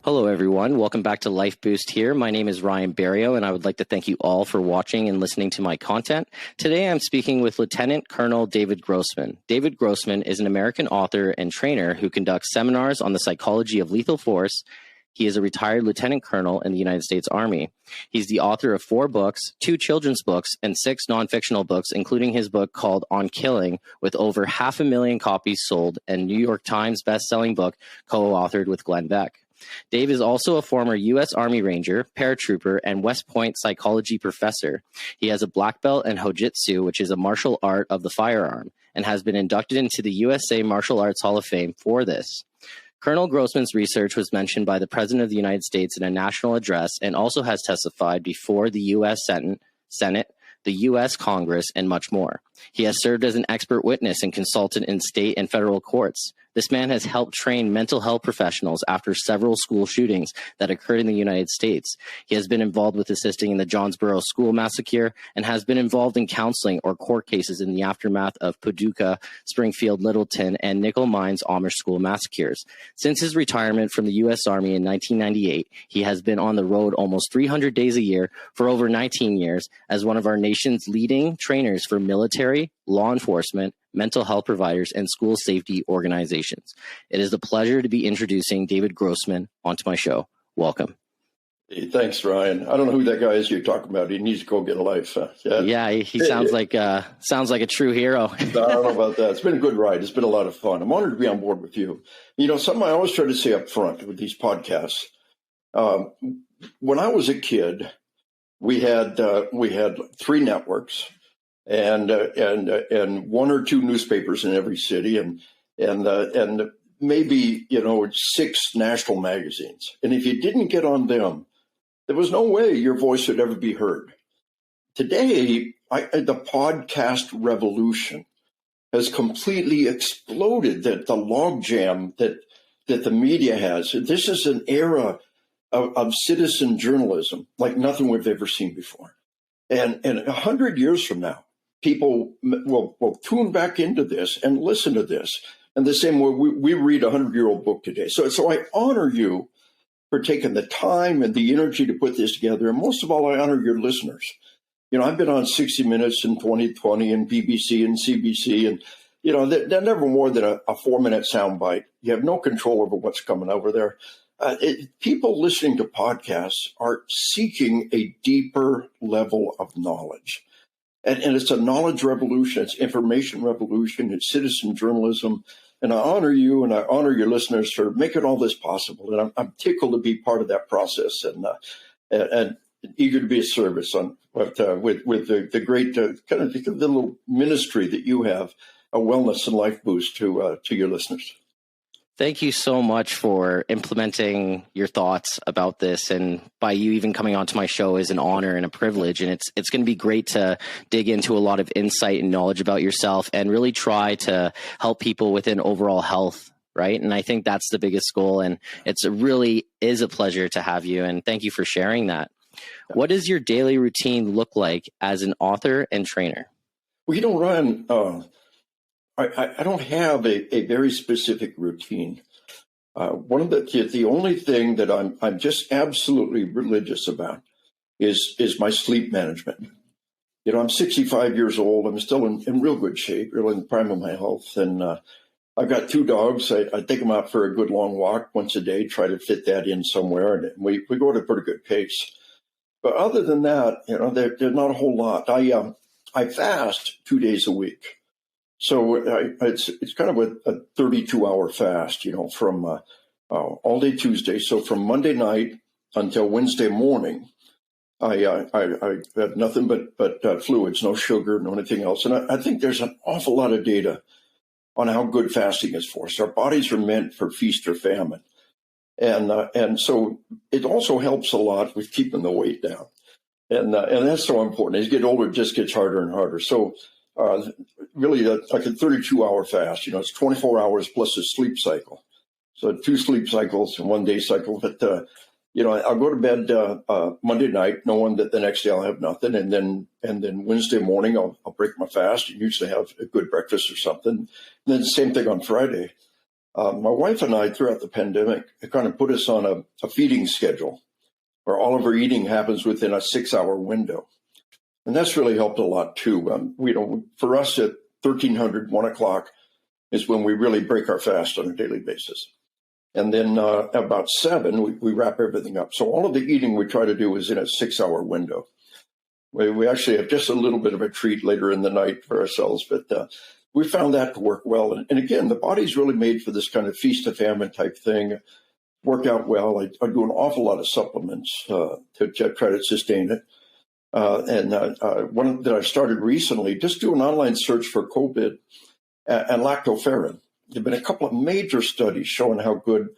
Hello, everyone. Welcome back to Life Boost here. My name is Ryan Barrio, and I would like to thank you all for watching and listening to my content. Today, I'm speaking with Lt.Col David Grossman. David Grossman is an American author and trainer who conducts seminars on the psychology of lethal force. He is a retired lieutenant colonel in the United States Army. He's the author of 4 books, 2 children's books, and 6 non-fictional books, including his book called On Killing, with over 500,000 copies sold, and New York Times best-selling book co-authored with Glenn Beck. Dave is also a former U.S. Army Ranger, paratrooper, and West Point psychology professor. He has a black belt in Hojutsu, which is a martial art of the firearm, and has been inducted into the USA Martial Arts Hall of Fame for this. Colonel Grossman's research was mentioned by the President of the United States in a national address and also has testified before the U.S. Senate, the U.S. Congress, and much more. He has served as an expert witness and consultant in state and federal courts. This man has helped train mental health professionals after several school shootings that occurred in the United States. He has been involved with assisting in the Jonesboro school massacre and has been involved in counseling or court cases in the aftermath of Paducah, Springfield, Littleton, and Nickel Mines Amish school massacres. Since his retirement from the U.S. Army in 1998, he has been on the road almost 300 days a year for over 19 years as one of our nation's leading trainers for military, law enforcement, mental health providers, and school safety organizations. It is a pleasure to be introducing David Grossman onto my show. Welcome. Hey, thanks, Ryan. I don't know who that guy is you're talking about. He needs to go get a life. Yeah, he sounds like a true hero. I don't know about that. It's been a good ride. It's been a lot of fun. I'm honored to be on board with you. You know, something I always try to say up front with these podcasts. When I was a kid, we had 3 networks. And 1 or 2 newspapers in every city, and maybe 6 national magazines. And if you didn't get on them, there was no way your voice would ever be heard. Today, the podcast revolution has completely exploded. That the logjam that the media has. This is an era of citizen journalism like nothing we've ever seen before. And 100 years from now, people will tune back into this and listen to this. And the same way we read a 100-year-old book today. So I honor you for taking the time and the energy to put this together. And most of all, I honor your listeners. You know, I've been on 60 Minutes in 2020 and BBC and CBC. And, they're never more than a 4-minute soundbite. You have no control over what's coming over there. People listening to podcasts are seeking a deeper level of knowledge. And it's a knowledge revolution, it's information revolution, it's citizen journalism. And I honor you and I honor your listeners for making all this possible. And I'm tickled to be part of that process and eager to be of service with the great kind of the little ministry that you have, a wellness and life boost to your listeners. Thank you so much for implementing your thoughts about this, and by you even coming onto my show is an honor and a privilege. And it's going to be great to dig into a lot of insight and knowledge about yourself and really try to help people within overall health, right? And I think that's the biggest goal, and it's really is a pleasure to have you, and thank you for sharing that. What does your daily routine look like as an author and trainer? Well, Ryan, I don't have a very specific routine. One of the only thing that I'm just absolutely religious about is my sleep management. I'm 65 years old. I'm still in real good shape, really in the prime of my health. And I've got 2 dogs. I take them out for a good long walk once a day, try to fit that in somewhere. And we go at a pretty good pace. But other than that, there's not a whole lot. I fast 2 days a week. So it's kind of a 32-hour fast, from all day Tuesday. So from Monday night until Wednesday morning, I have nothing but fluids, no sugar, no anything else. And I think there's an awful lot of data on how good fasting is for us. Our bodies are meant for feast or famine. And so it also helps a lot with keeping the weight down. And that's so important. As you get older, it just gets harder and harder. So really like a 32-hour fast, it's 24 hours plus a sleep cycle. So 2 sleep cycles and 1 day cycle. But, I'll go to bed Monday night knowing that the next day I'll have nothing. And then Wednesday morning, I'll break my fast and usually have a good breakfast or something. And then the same thing on Friday. My wife and I, throughout the pandemic, kind of put us on a feeding schedule where all of our eating happens within a 6-hour window. And that's really helped a lot too. For us at 1300, 1 o'clock is when we really break our fast on a daily basis. And then about 7, we wrap everything up. So all of the eating we try to do is in a 6-hour window. We actually have just a little bit of a treat later in the night for ourselves, but we found that to work well. And again, the body's really made for this kind of feast to famine type thing. Work out well. I do an awful lot of supplements to try to sustain it. One that I started recently, just do an online search for COVID and lactoferrin. There have been a couple of major studies showing how good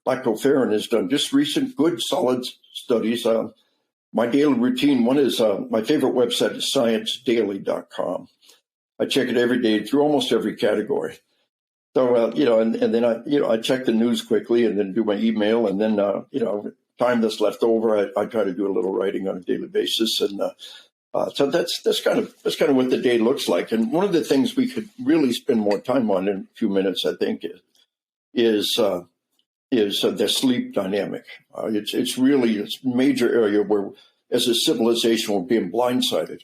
lactoferrin is done. Just recent, good, solid studies. My daily routine, one is my favorite website is ScienceDaily.com. I check it every day through almost every category. So, and then I check the news quickly and then do my email. And then, time that's left over, I try to do a little writing on a daily basis. And so that's kind of what the day looks like. And one of the things we could really spend more time on in a few minutes, I think, is the sleep dynamic. It's really a major area where, as a civilization, we're being blindsided.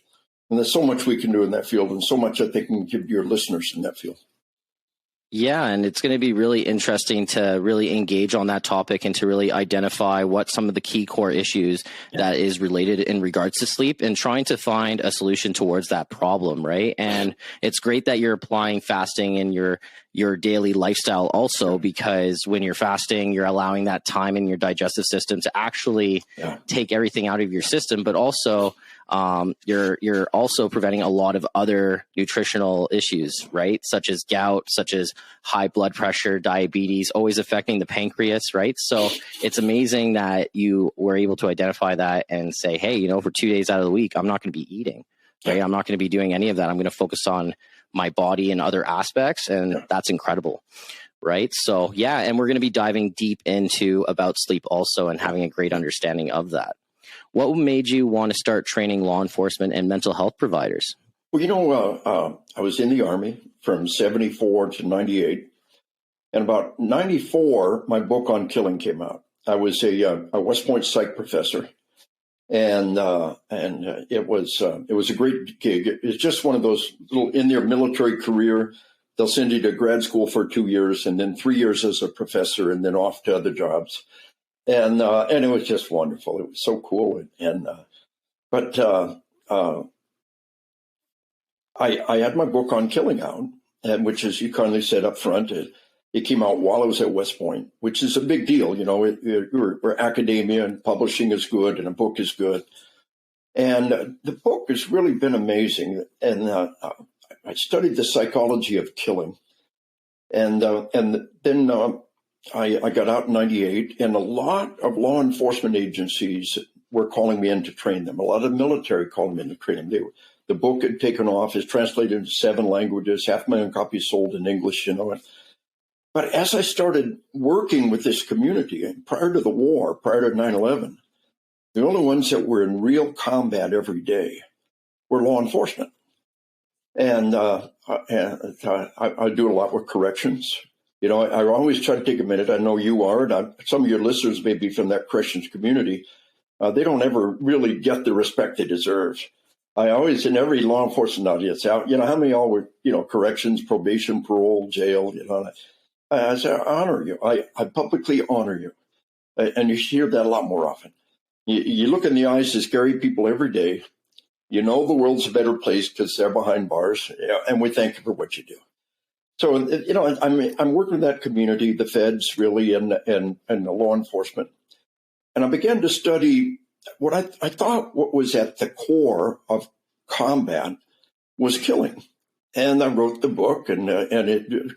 And there's so much we can do in that field, and so much I think can give your listeners in that field. Yeah, and it's going to be really interesting to really engage on that topic and to really identify what some of the key core issues that is related in regards to sleep and trying to find a solution towards that problem, right? And it's great that you're applying fasting in your daily lifestyle also, because when you're fasting, you're allowing that time in your digestive system to actually take everything out of your system, but also you're also preventing a lot of other nutritional issues, right? Such as gout, such as high blood pressure, diabetes, always affecting the pancreas, right? So it's amazing that you were able to identify that and say, hey, for 2 days out of the week, I'm not going to be eating, right? I'm not going to be doing any of that. I'm going to focus on my body and other aspects. And that's incredible. Right. So, yeah. And we're going to be diving deep into about sleep also and having a great understanding of that. What made you want to start training law enforcement and mental health providers? Well, I was in the Army from 74 to 98. And about 94, my book on killing came out. I was a West Point psych professor. And it was a great gig. It's just one of those little in their military career. They'll send you to grad school for 2 years and then 3 years as a professor and then off to other jobs. And it was just wonderful. It was so cool. But I had my book on killing out, and which, as you kindly said up front, it came out while I was at West Point, which is a big deal. We're academia and publishing is good and a book is good. And the book has really been amazing. And I studied the psychology of killing. And then I got out in 98, and a lot of law enforcement agencies were calling me in to train them. A lot of military called me in to train them. The book had taken off, is translated into 7 languages, 500,000 copies sold in English, But as I started working with this community, prior to the war, prior to 9/11, the only ones that were in real combat every day were law enforcement. And I do a lot with corrections. I always try to take a minute. I know you are, and some of your listeners may be from that corrections community. They don't ever really get the respect they deserve. I always, in every law enforcement audience out, how many of y'all were, corrections, probation, parole, jail, I say, I honor you. I publicly honor you. And you hear that a lot more often. You look in the eyes of scary people every day. The world's a better place because they're behind bars, and we thank you for what you do. So, I'm working with that community, the feds really, and the law enforcement. And I began to study what I thought what was at the core of combat was killing. And I wrote the book, and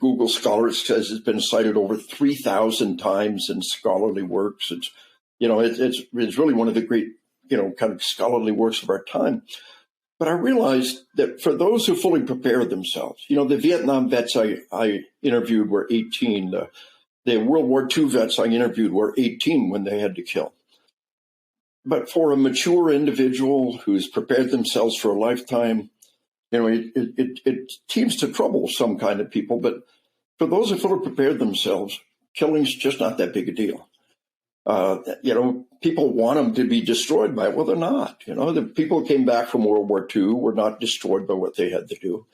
Google Scholar says it's been cited over 3,000 times in scholarly works. It's really one of the great, kind of scholarly works of our time. But I realized that for those who fully prepare themselves, the Vietnam vets I interviewed were 18. The World War II vets I interviewed were 18 when they had to kill. But for a mature individual who's prepared themselves for a lifetime, it seems to trouble some kind of people, but for those who fully prepared themselves, killing's just not that big a deal. People want them to be destroyed by it. Well, they're not. The people who came back from World War II were not destroyed by what they had to do.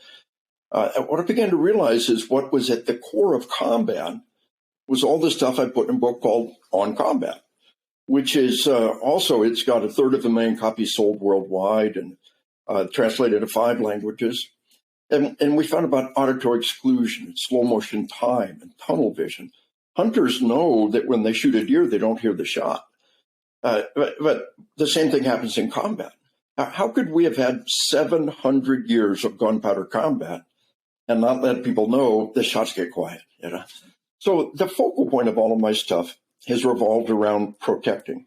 What I began to realize is what was at the core of combat was all the stuff I put in a book called On Combat, which is also, it's got 1/3 copies sold worldwide and translated to 5 languages. And we found about auditory exclusion and slow motion time and tunnel vision. Hunters know that when they shoot a deer, they don't hear the shot. But the same thing happens in combat. How could we have had 700 years of gunpowder combat and not let people know the shots get quiet? So the focal point of all of my stuff has revolved around protecting.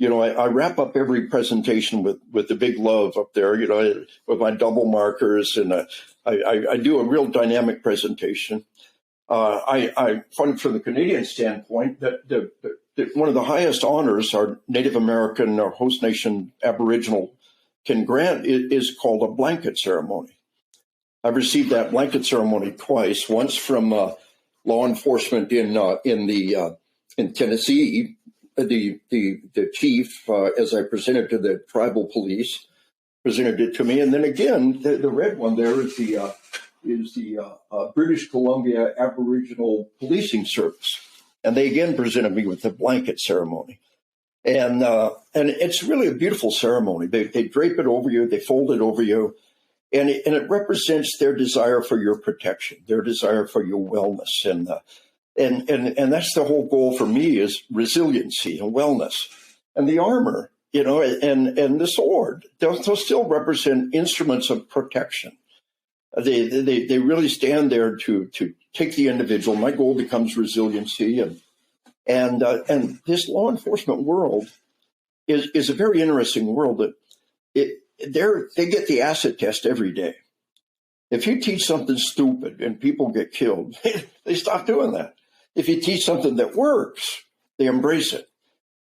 I wrap up every presentation with the big love up there, with my double markers, and I do a real dynamic presentation. I find from the Canadian standpoint that one of the highest honors our Native American or host nation Aboriginal can grant is called a blanket ceremony. I've received that blanket ceremony twice, once from law enforcement in Tennessee, the chief, as I presented to the tribal police, presented it to me, and then again, the red one there is the British Columbia Aboriginal Policing Service, and they again presented me with the blanket ceremony, and it's really a beautiful ceremony. They drape it over you, they fold it over you, and it represents their desire for your protection, their desire for your wellness, and that's the whole goal for me is resiliency and wellness, and the armor, and the sword. They'll still represent instruments of protection. They really stand there to take the individual. My goal becomes resiliency, and this law enforcement world is a very interesting world. That they get the acid test every day. If you teach something stupid and people get killed, they stop doing that. If you teach something that works, they embrace it.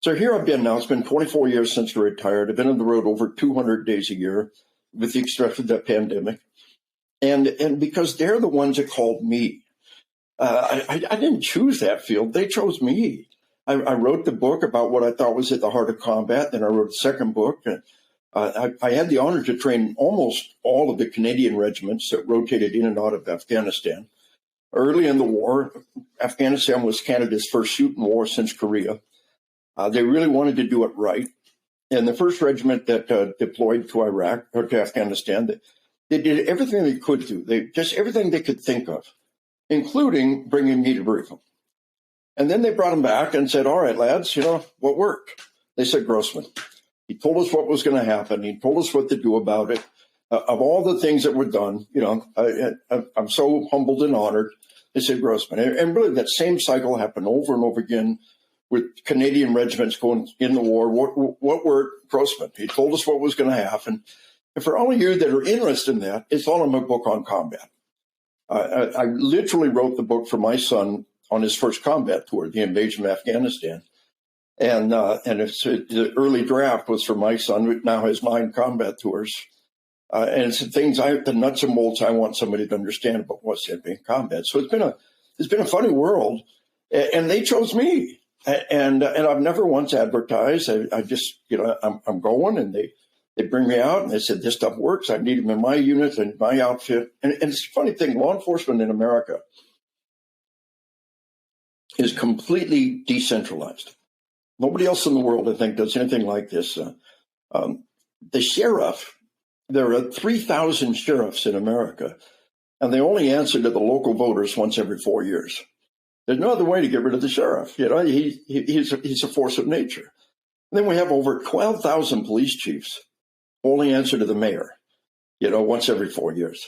So here I've been now. It's been 24 years since I retired. I've been on the road over 200 days a year, with the exception of the pandemic. And because they're the ones that called me. I didn't choose that field. They chose me. I wrote the book about what I thought was at the heart of combat. Then I wrote a second book. I had the honor to train almost all of the Canadian regiments that rotated in and out of Afghanistan. Early in the war, Afghanistan was Canada's first shooting war since Korea. They really wanted to do it right. And the first regiment that deployed to Iraq or to Afghanistan, they did everything they could do. Just everything they could think of, including bringing me to brief them. And then they brought them back and said, all right, lads, what worked? They said, Grossman. He told us what was going to happen. He told us what to do about it. Of all the things that were done, I'm so humbled and honored. They said, Grossman. And really that same cycle happened over and over again with Canadian regiments going in the war. What worked? Grossman. He told us what was going to happen. And for all of you that are interested in that, it's all in my book on combat. I literally wrote the book for my son on his first combat tour, the invasion of Afghanistan. And the early draft was for my son, who now has 9 combat tours. And it's the things the nuts and bolts I want somebody to understand about what's it being combat. So it's been a funny world, and they chose me. And I've never once advertised. I just, I'm going, and they bring me out, and they said, this stuff works. I need them in my unit and my outfit. And it's a funny thing, law enforcement in America is completely decentralized. Nobody else in the world, I think, does anything like this. The sheriff, there are 3,000 sheriffs in America, and they only answer to the local voters once every 4 years. There's no other way to get rid of the sheriff. He's a force of nature. And then we have over 12,000 police chiefs only answer to the mayor, once every 4 years.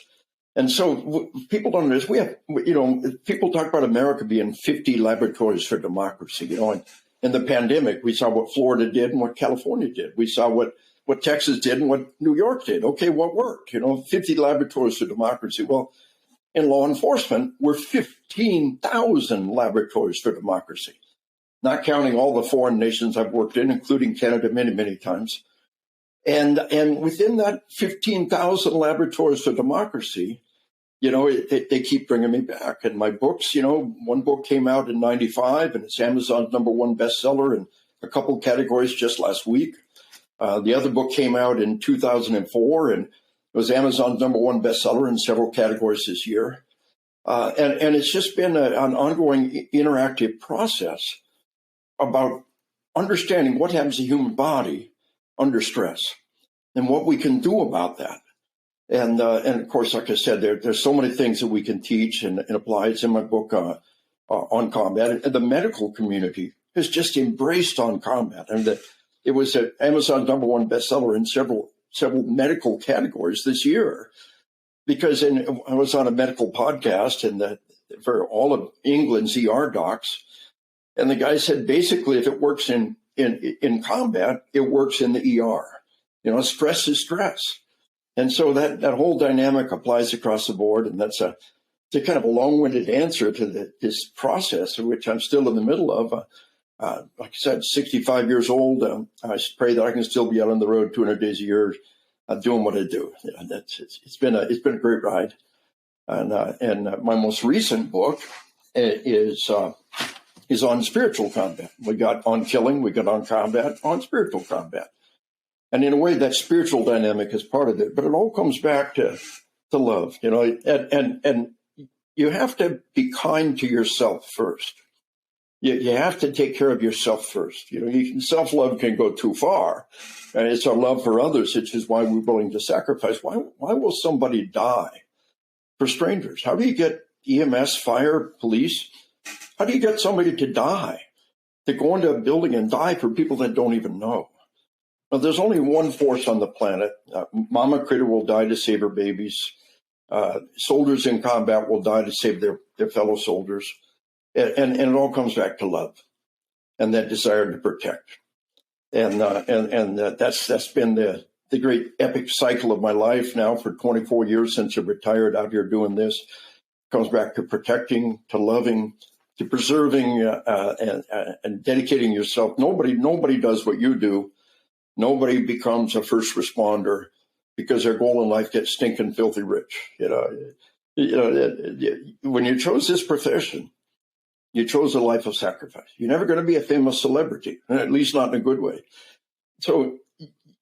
And so people don't understand. We have, people talk about America being 50 laboratories for democracy, and in the pandemic, we saw what Florida did and what California did. We saw what Texas did and what New York did. Okay, what worked? 50 laboratories for democracy. Well, in law enforcement, we're 15,000 laboratories for democracy, not counting all the foreign nations I've worked in, including Canada many, many times. And within that 15,000 laboratories for democracy, they keep bringing me back. And my books, one book came out in '95, and it's Amazon's #1 bestseller in a couple categories just last week. The other book came out in 2004, and it was Amazon's #1 bestseller in several categories this year. And it's just been an ongoing interactive process about understanding what happens to the human body under stress and what we can do about that. And of course, like I said, there's so many things that we can teach and apply. It's in my book on combat. And the medical community has just embraced on combat. And it was Amazon's #1 bestseller in several medical categories this year. Because I was on a medical podcast and for all of England's ER docs, and the guy said basically if it works in combat, it works in the ER. Stress is stress, and so that whole dynamic applies across the board. And that's a kind of a long-winded answer to this process, which I'm still in the middle of. Like I said, 65 years old. I pray that I can still be out on the road 200 days a year. Doing what I do. It's been a great ride, and my most recent book is on spiritual combat. We got on killing, we got on combat, on spiritual combat, and in a way that spiritual dynamic is part of it. But it all comes back to love, and you have to be kind to yourself first. You have to take care of yourself first. Self-love can go too far. And it's our love for others, which is why we're willing to sacrifice. Why will somebody die for strangers? How do you get EMS, fire, police? How do you get somebody to die, to go into a building and die for people that don't even know? Well, there's only one force on the planet. Mama critter will die to save her babies. Soldiers in combat will die to save their fellow soldiers. And it all comes back to love and that desire to protect. And that's been the great epic cycle of my life now for 24 years since I retired out here doing this. It comes back to protecting, to loving, to preserving, and dedicating yourself. Nobody does what you do. Nobody becomes a first responder because their goal in life gets stinking filthy rich. When you chose this profession, you chose a life of sacrifice. You're never going to be a famous celebrity, at least not in a good way. So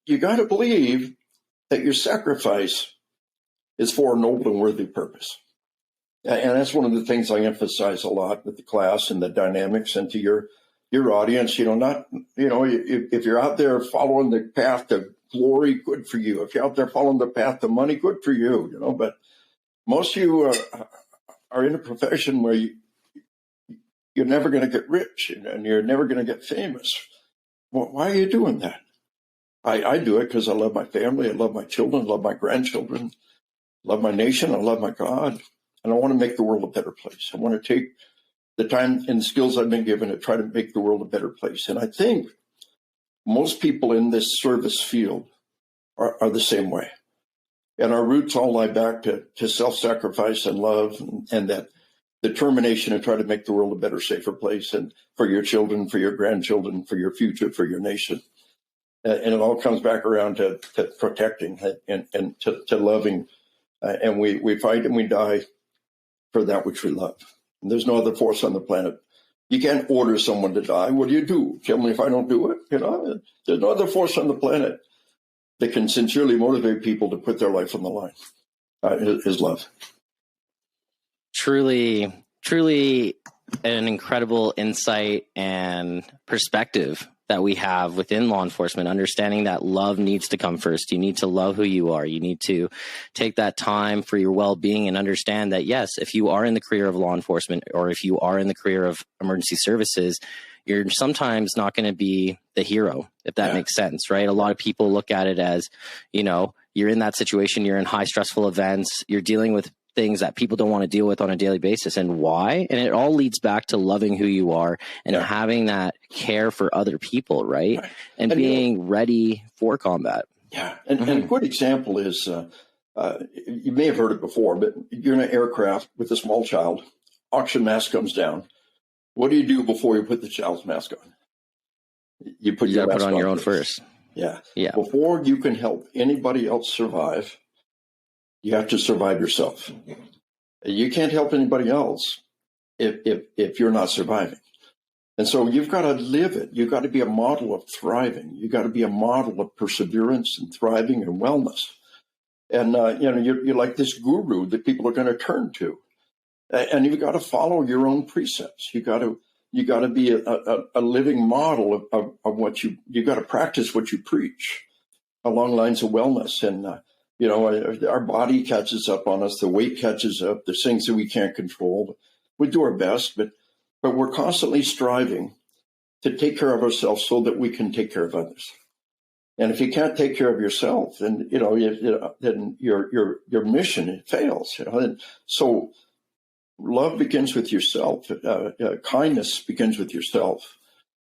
you got to believe that your sacrifice is for a noble and worthy purpose. And that's one of the things I emphasize a lot with the class and the dynamics, and to your audience. If you're out there following the path to glory, good for you. If you're out there following the path to money, good for you. But most of you are in a profession where you're never going to get rich and you're never going to get famous. Well, why are you doing that? I do it because I love my family, I love my children, I love my grandchildren, I love my nation, I love my God, and I want to make the world a better place. I want to take the time and the skills I've been given to try to make the world a better place. And I think most people in this service field are the same way. And our roots all lie back to self-sacrifice and love and that determination to try to make the world a better, safer place, and for your children, for your grandchildren, for your future, for your nation. And it all comes back around to protecting and to loving. And we fight and we die for that which we love. And there's no other force on the planet. You can't order someone to die. What do? Kill me if I don't do it? There's no other force on the planet that can sincerely motivate people to put their life on the line. Is love. Truly an incredible insight and perspective that we have within law enforcement, understanding that love needs to come first. You need to love who you are. You need to take that time for your well-being and understand that, yes, if you are in the career of law enforcement or if you are in the career of emergency services, you're sometimes not going to be the hero, if that makes sense, right? A lot of people look at it as, you're in that situation, you're in high stressful events, you're dealing with things that people don't want to deal with on a daily basis. And why? And it all leads back to loving who you are and having that care for other people, right? And being ready for combat. Yeah. And a good example is, you may have heard it before, but you're in an aircraft with a small child, oxygen mask comes down. What do you do before you put the child's mask on? You put your mask on your own first. Yeah. Before you can help anybody else survive, you have to survive yourself. You can't help anybody else if you're not surviving. And so you've got to live it. You've got to be a model of thriving. You've got to be a model of perseverance and thriving and wellness. And, you're like this guru that people are going to turn to. And you've got to follow your own precepts. You got to be a living model of what you got to practice what you preach along lines of wellness. And, our body catches up on us. The weight catches up. There's things that we can't control. We do our best, but we're constantly striving to take care of ourselves so that we can take care of others. And if you can't take care of yourself, then then your mission fails. And so love begins with yourself. Kindness begins with yourself,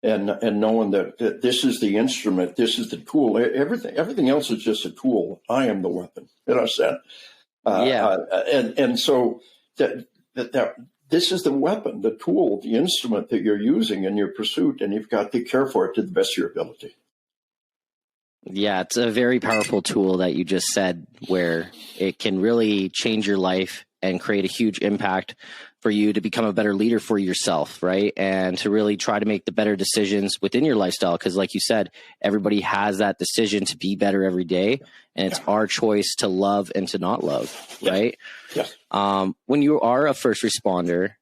and knowing that this is the instrument, this is the tool. Everything else is just a tool. I am the weapon. Said. And so that this is the weapon, the tool, the instrument that you're using in your pursuit, and you've got to care for it to the best of your ability. Yeah, it's a very powerful tool that you just said, where it can really change your life and create a huge impact for you to become a better leader for yourself, right? And to really try to make the better decisions within your lifestyle. Because like you said, everybody has that decision to be better every day. And it's our choice to love and to not love, right? Yes. When you are a first responder,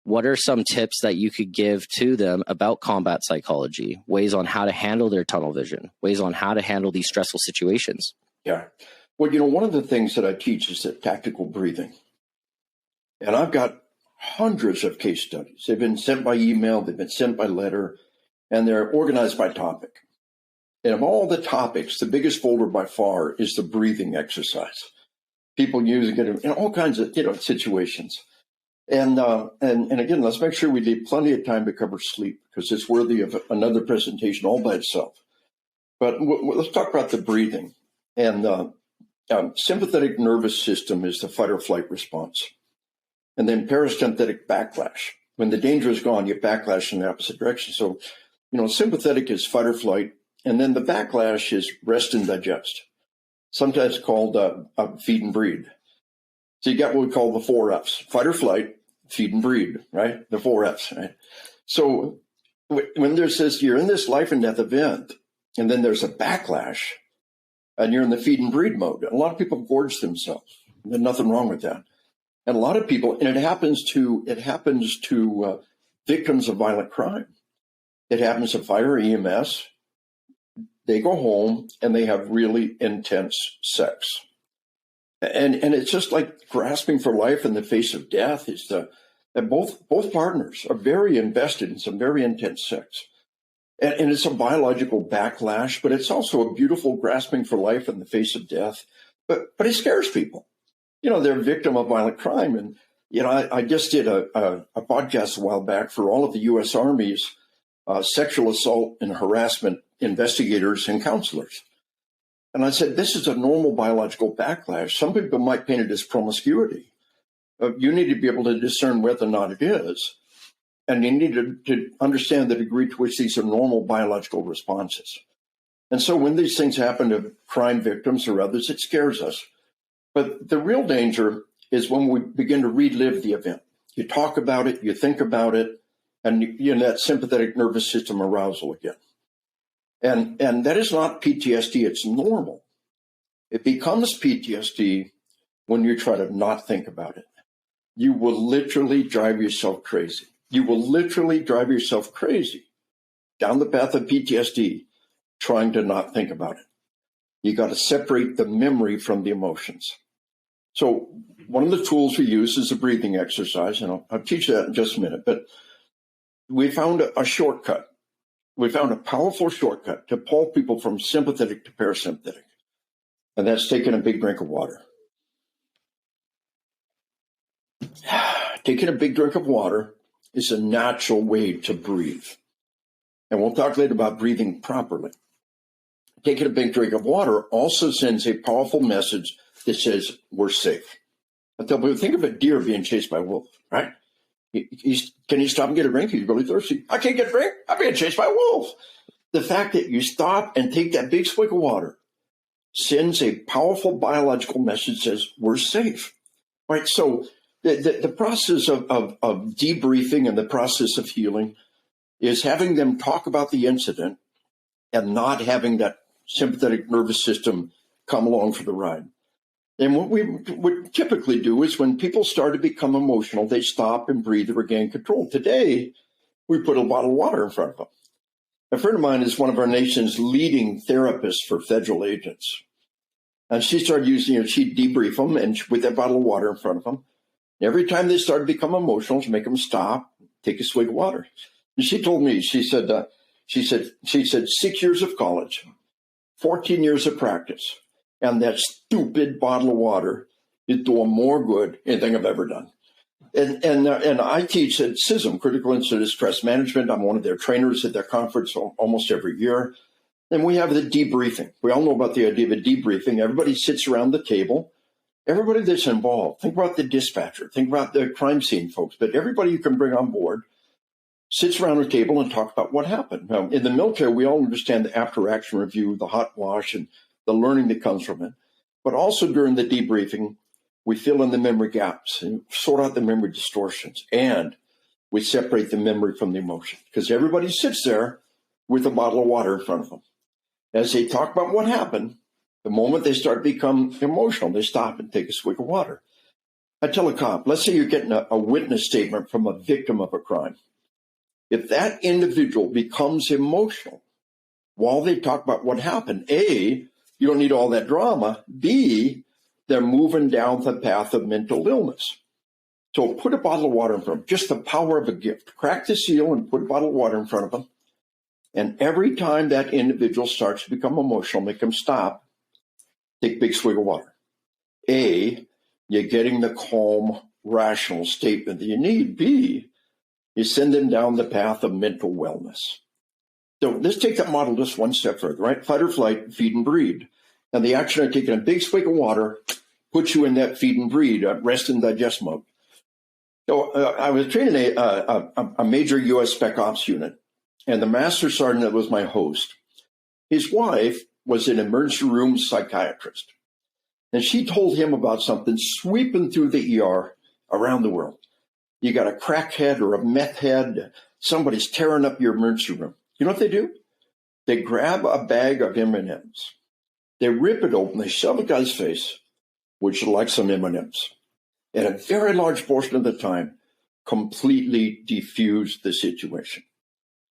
what are some tips that you could give to them about combat psychology, ways on how to handle their tunnel vision, ways on how to handle these stressful situations? Yeah. Well, one of the things that I teach is that tactical breathing. And I've got hundreds of case studies. They've been sent by email, they've been sent by letter, and they're organized by topic. And of all the topics, the biggest folder by far is the breathing exercise. People using it in all kinds of situations. And again, let's make sure we leave plenty of time to cover sleep, because it's worthy of another presentation all by itself. But let's talk about the breathing. And sympathetic nervous system is the fight or flight response. And then parasympathetic backlash. When the danger is gone, you backlash in the opposite direction. So, sympathetic is fight or flight. And then the backlash is rest and digest, sometimes called feed and breed. So you got what we call the 4 F's: fight or flight, feed and breed, right? The 4 F's, right? So when there's this, you're in this life and death event, and then there's a backlash, and you're in the feed and breed mode. A lot of people gorge themselves. There's nothing wrong with that. And a lot of people, and it happens to victims of violent crime. It happens to fire, EMS. They go home and they have really intense sex. And it's just like grasping for life in the face of death. Is that both partners are very invested in some very intense sex. And it's a biological backlash, but it's also a beautiful grasping for life in the face of death. But it scares people. They're a victim of violent crime. And, I just did a podcast a while back for all of the U.S. Army's sexual assault and harassment investigators and counselors. And I said, this is a normal biological backlash. Some people might paint it as promiscuity. You need to be able to discern whether or not it is. And you need to understand the degree to which these are normal biological responses. And so when these things happen to crime victims or others, it scares us. But the real danger is when we begin to relive the event. You talk about it, you think about it, and you're in that sympathetic nervous system arousal again. And that is not PTSD, it's normal. It becomes PTSD when you try to not think about it. You will literally drive yourself crazy. You will literally drive yourself crazy down the path of PTSD trying to not think about it. You got to separate the memory from the emotions. So one of the tools we use is a breathing exercise, and I'll teach that in just a minute. But we found a shortcut. We found a powerful shortcut to pull people from sympathetic to parasympathetic, and that's taking a big drink of water. Taking a big drink of water is a natural way to breathe. And we'll talk later about breathing properly. Taking a big drink of water also sends a powerful message that says we're safe. I tell people, think of a deer being chased by a wolf, right? Can you stop and get a drink? He's really thirsty. I can't get a drink. I'm being chased by a wolf. The fact that you stop and take that big swig of water sends a powerful biological message that says we're safe, right? So The process of debriefing and the process of healing is having them talk about the incident and not having that sympathetic nervous system come along for the ride. And what we would typically do is when people start to become emotional, they stop and breathe or regain control. Today, we put a bottle of water in front of them. A friend of mine is one of our nation's leading therapists for federal agents. And she started using it. She'd debrief them and with that bottle of water in front of them. Every time they started to become emotional, to make them stop, take a swig of water. And she told me, she said, 6 years of college, 14 years of practice, and that stupid bottle of water is doing more good than anything I've ever done. And I teach at CISM, Critical Incident Stress Management. I'm one of their trainers at their conference almost every year. And we have the debriefing. We all know about the idea of a debriefing. Everybody sits around the table. Everybody that's involved. Think about the dispatcher. Think about the crime scene folks. But everybody you can bring on board sits around the table and talk about what happened. Now, in the military, we all understand the after-action review, the hot wash, and the learning that comes from it. But also during the debriefing, we fill in the memory gaps and sort out the memory distortions. And we separate the memory from the emotion. Because everybody sits there with a bottle of water in front of them. As they talk about what happened, the moment they start to become emotional, they stop and take a swig of water. I tell a cop, let's say you're getting a witness statement from a victim of a crime. If that individual becomes emotional while they talk about what happened, A, you don't need all that drama. B, they're moving down the path of mental illness. So put a bottle of water in front of them, just the power of a gift. Crack the seal and put a bottle of water in front of them. And every time that individual starts to become emotional, make them stop, take a big swig of water. A, you're getting the calm, rational statement that you need. B, you send them down the path of mental wellness. So let's take that model just one step further, right? Fight or flight, feed and breed. And the action of taking a big swig of water puts you in that feed and breed, rest and digest mode. So I was training a major U.S. Spec Ops unit, and the master sergeant that was my host, his wife was an emergency room psychiatrist. And she told him about something sweeping through the ER around the world. You got a crackhead or a meth head, somebody's tearing up your emergency room. You know what they do? They grab a bag of M&Ms. They rip it open, they shove a guy's face, which is like some M&Ms. And a very large portion of the time, completely defuse the situation.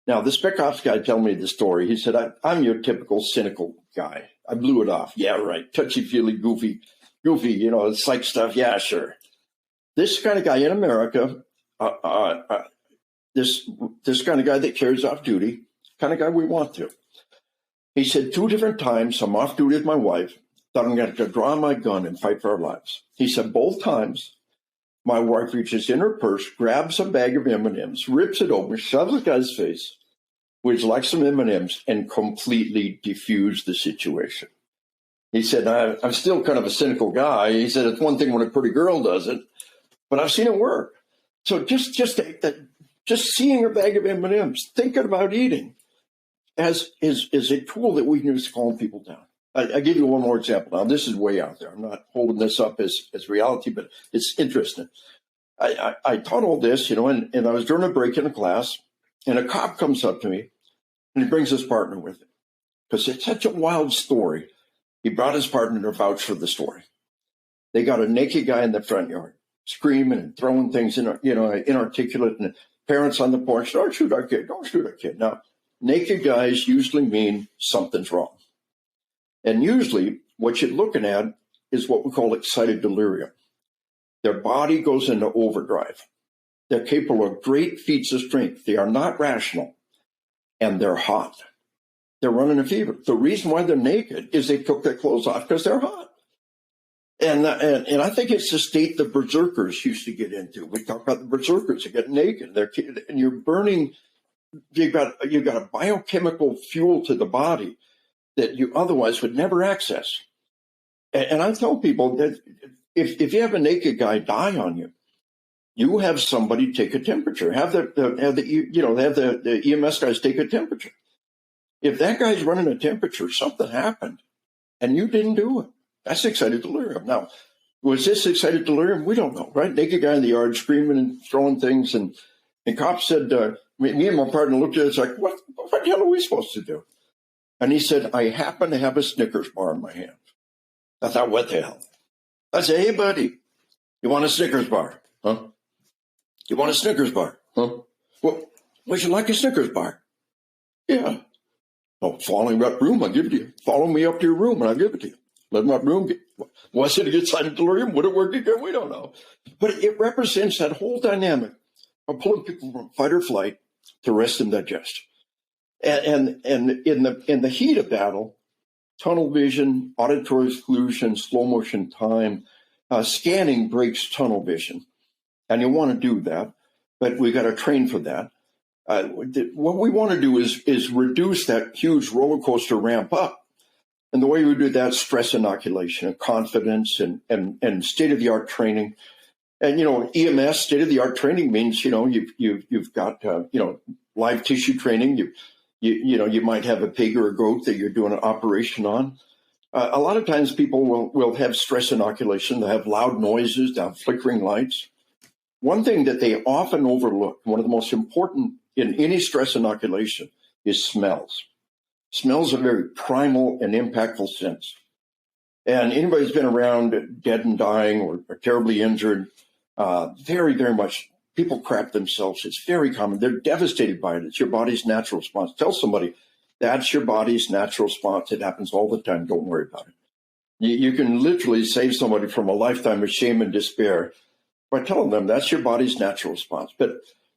Now, the Spec Ops guy told me the story. He said, I'm your typical cynical guy. I blew it off. Yeah, right. Touchy-feely, goofy, psych stuff. Yeah, sure. This kind of guy in America, this kind of guy that carries off duty, kind of guy we want to. He said 2 different times, I'm off duty with my wife, thought I'm going to draw my gun and fight for our lives. He said both times, my wife reaches in her purse, grabs a bag of M&Ms, rips it open, shoves the guy's face, which like some M&Ms, and completely defused the situation. He said, I'm still kind of a cynical guy. He said, it's one thing when a pretty girl does it, but I've seen it work. So just seeing a bag of M&Ms, thinking about eating, is a tool that we can use to calm people down. I give you one more example. Now, this is way out there. I'm not holding this up as reality, but it's interesting. I taught all this, and I was during a break in a class, and a cop comes up to me, and he brings his partner with him. Because it's such a wild story. He brought his partner to vouch for the story. They got a naked guy in the front yard, screaming and throwing things, inarticulate, and parents on the porch, don't shoot our kid, don't shoot our kid. Now, naked guys usually mean something's wrong. And usually what you're looking at is what we call excited delirium. Their body goes into overdrive. They're capable of great feats of strength. They are not rational, and they're hot. They're running a fever. The reason why they're naked is they took their clothes off because they're hot. And I think it's the state the berserkers used to get into. We talk about the berserkers. They get naked. And you're burning. You got a biochemical fuel to the body that you otherwise would never access. And I tell people that if you have a naked guy die on you, you have somebody take a temperature. Have the EMS guys take a temperature. If that guy's running a temperature, something happened, and you didn't do it. That's excited delirium. Now, Was this excited delirium? We don't know, right? Naked guy in the yard screaming and throwing things. And cops said, me and my partner looked at it, it's like, what the hell are we supposed to do? And he said, I happen to have a Snickers bar in my hand. I thought, what the hell? I said, hey, buddy, you want a Snickers bar? Huh? You want a Snickers bar? Huh? Well, would you like a Snickers bar? Yeah. Oh, follow me up room, I'll give it to you. Follow me up to your room and I'll give it to you. Let my room get, was it a good side of delirium? Would it work again? We don't know. But it represents that whole dynamic of pulling people from fight or flight to rest and digest. And in the heat of battle, tunnel vision, auditory exclusion, slow motion time, scanning breaks tunnel vision. And you want to do that, but we got to train for that. What we want to do is reduce that huge roller coaster ramp up. And the way we do that, stress inoculation and confidence and state-of-the-art training. And, EMS, state-of-the-art training means, you've got, live tissue training. You might have a pig or a goat that you're doing an operation on. A lot of times people will have stress inoculation. They'll have loud noises, they'll have flickering lights. One thing that they often overlook, one of the most important in any stress inoculation, is smells. Smells are very primal and impactful sense. And anybody who's been around dead and dying or terribly injured, very, very much, people crap themselves. It's very common. They're devastated by it. It's your body's natural response. Tell somebody, that's your body's natural response. It happens all the time. Don't worry about it. You can literally save somebody from a lifetime of shame and despair by telling them that's your body's natural response.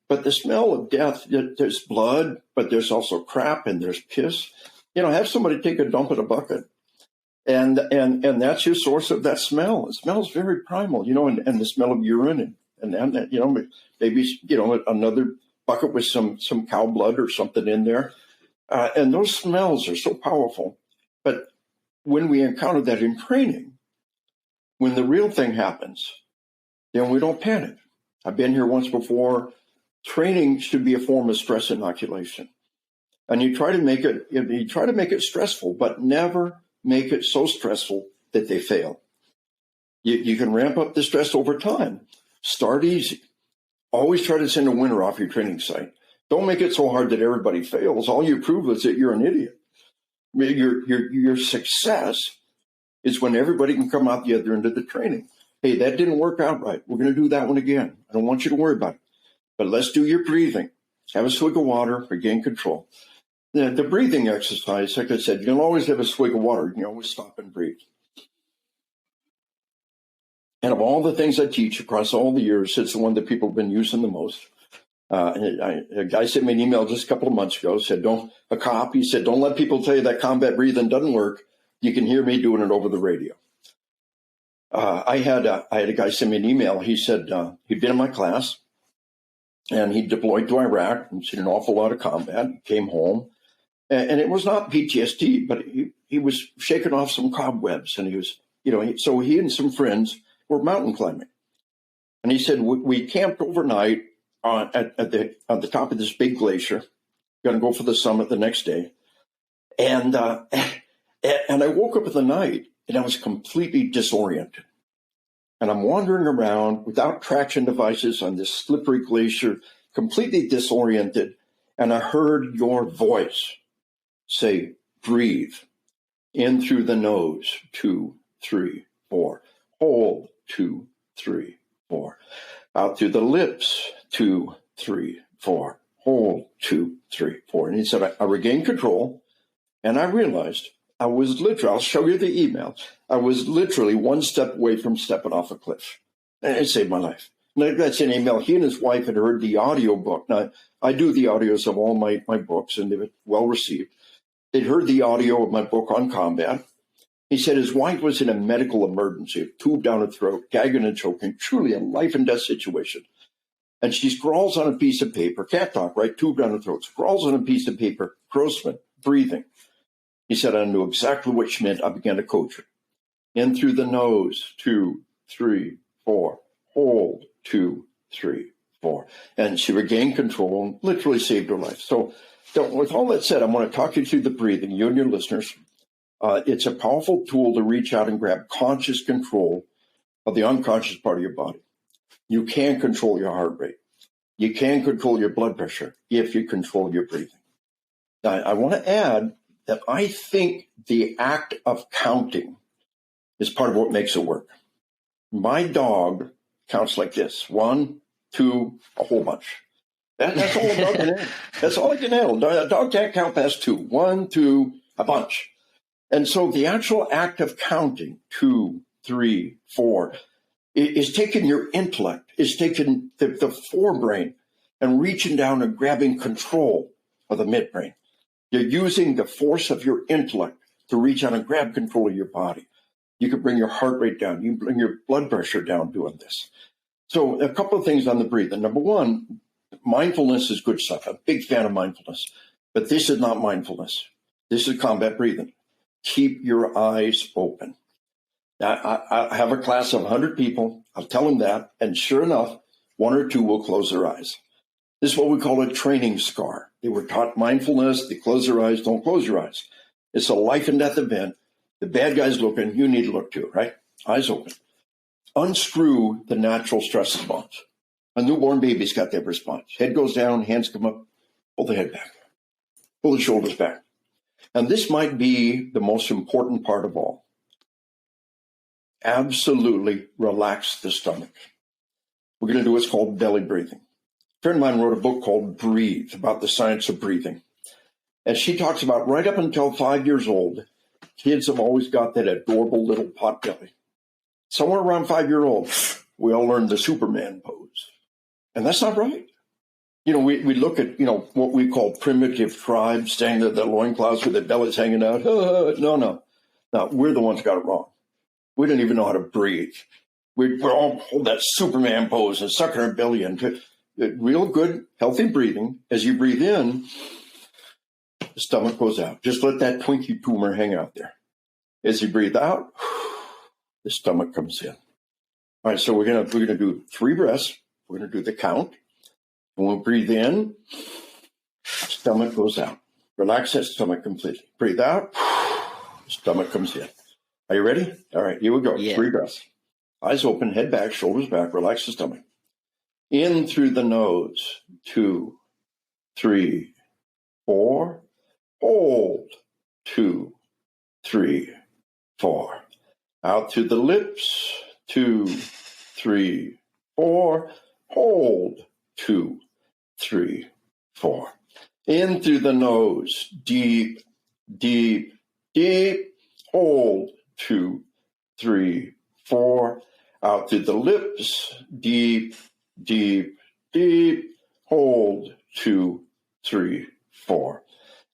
But the smell of death, there's blood, but there's also crap and there's piss. Have somebody take a dump in a bucket. And that's your source of that smell. It smells very primal, and the smell of urine and maybe, another bucket with some cow blood or something in there. And those smells are so powerful. But when we encounter that in training, when the real thing happens, then we don't panic. I've been here once before. Training should be a form of stress inoculation. And you try to make it stressful, but never make it so stressful that they fail. You can ramp up the stress over time. Start easy. Always try to send a winner off your training site. Don't make it so hard that everybody fails. All you prove is that you're an idiot. Your success is when everybody can come out the other end of the training. Hey, that didn't work out right. We're going to do that one again. I don't want you to worry about it. But let's do your breathing. Have a swig of water, regain control. The breathing exercise, like I said, you can always have a swig of water. You can always stop and breathe. And of all the things I teach across all the years, it's the one that people have been using the most. A guy sent me an email just a couple of months ago, said, don't let people tell you that combat breathing doesn't work. You can hear me doing it over the radio. I had a guy send me an email. He said he'd been in my class and he deployed to Iraq and seen an awful lot of combat, came home. And it was not PTSD, but he was shaking off some cobwebs. And he was, so he and some friends were mountain climbing. And he said, we camped overnight at the top of this big glacier, going to go for the summit the next day. And I woke up in the night and I was completely disoriented. And I'm wandering around without traction devices on this slippery glacier, completely disoriented. And I heard your voice say, breathe in through the nose, 2, 3, 4. Hold, 2, 3, 4. Out through the lips, 2, 3, 4. Hold, 2, 3, 4. And he said, I regained control. And I realized I was literally, I'll show you the email. I was literally one step away from stepping off a cliff. And it saved my life. And that's an email. He and his wife had heard the audio book. Now, I do the audios of all my books, and they were well received. They'd heard the audio of my book on combat. He said his wife was in a medical emergency, a tube down her throat, gagging and choking, truly a life and death situation. And she scrawls on a piece of paper, can't talk, right? Tube down her throat, scrawls on a piece of paper, Grossman, breathing. He said, I knew exactly what she meant. I began to coach her. In through the nose, 2, 3, 4. Hold, 2, 3, 4. And she regained control and literally saved her life. So with all that said, I want to talk you through the breathing, you and your listeners. It's a powerful tool to reach out and grab conscious control of the unconscious part of your body. You can control your heart rate. You can control your blood pressure if you control your breathing. Now, I want to add that I think the act of counting is part of what makes it work. My dog counts like this: 1, 2, a whole bunch. That's all a dog can handle. That's all it can handle. A dog can't count past 2. 1, 2, a bunch. And so the actual act of counting 2, 3, 4 is taking your intellect, is taking the forebrain and reaching down and grabbing control of the midbrain. You're using the force of your intellect to reach out and grab control of your body. You can bring your heart rate down. You can bring your blood pressure down doing this. So a couple of things on the breathing. Number one, mindfulness is good stuff. I'm a big fan of mindfulness. But this is not mindfulness. This is combat breathing. Keep your eyes open. Now, I have a class of 100 people. I'll tell them that. And sure enough, 1 or 2 will close their eyes. This is what we call a training scar. They were taught mindfulness. They close their eyes. Don't close your eyes. It's a life and death event. The bad guy's looking. You need to look too, right? Eyes open. Unscrew the natural stress response. A newborn baby's got that response. Head goes down, hands come up, pull the head back, pull the shoulders back. And this might be the most important part of all. Absolutely relax the stomach. We're going to do what's called belly breathing. A friend of mine wrote a book called Breathe, about the science of breathing. And she talks about right up until 5 years old, kids have always got that adorable little pot belly. Somewhere around 5-year-old, we all learned the Superman pose. And that's not right. We look at, what we call primitive tribes, staying in the loincloths with their bellies hanging out. No, we're the ones who got it wrong. We didn't even know how to breathe. We're all hold that Superman pose and suck our belly into real good, healthy breathing. As you breathe in, the stomach goes out. Just let that Twinkie tumor hang out there. As you breathe out, the stomach comes in. All right, so we're gonna do 3 breaths. We're gonna do the count. When we breathe in, stomach goes out. Relax that stomach completely. Breathe out, stomach comes in. Are you ready? All right, here we go. Yeah. 3 breaths. Eyes open, head back, shoulders back. Relax the stomach. In through the nose. 2, 3, 4. Hold. 2, 3, 4. Out through the lips. 2, 3, 4. Hold. 2, 3, 4. In through the nose. Deep, deep, deep. Hold. 2, 3, 4. Out through the lips. Deep, deep, deep. Hold. 2, 3, 4.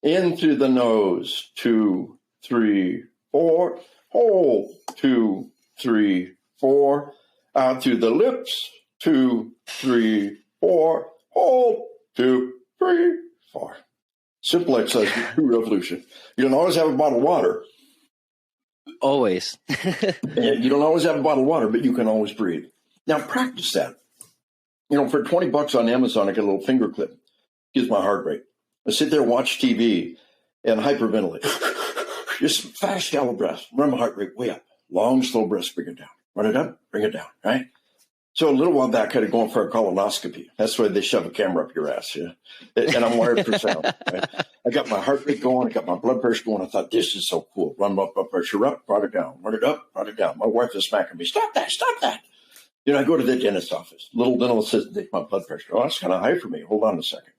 In through the nose. 2, 3, 4. Hold. 2, 3, 4. Out through the lips. 2, 3, 4. Hold. 2, 3, 4. Simple exercise, true revolution. You don't always have a bottle of water. Always. You don't always have a bottle of water, but you can always breathe. Now practice that. For $20 on Amazon, I get a little finger clip. Gives my heart rate. I sit there, watch TV, and hyperventilate. Just fast, shallow breaths. Run my heart rate way up. Long, slow breaths, bring it down. Run it up, bring it down, right? So a little while back, I had to go in for a colonoscopy. That's why they shove a camera up your ass, yeah. And I'm wired for sound. Right? I got my heart rate going. I got my blood pressure going. I thought, this is so cool. Run my blood pressure up, brought it down. Run it up, brought it down. My wife is smacking me. Stop that, stop that. I go to the dentist's office. Little dental assistant take my blood pressure. Oh, that's kind of high for me. Hold on a second.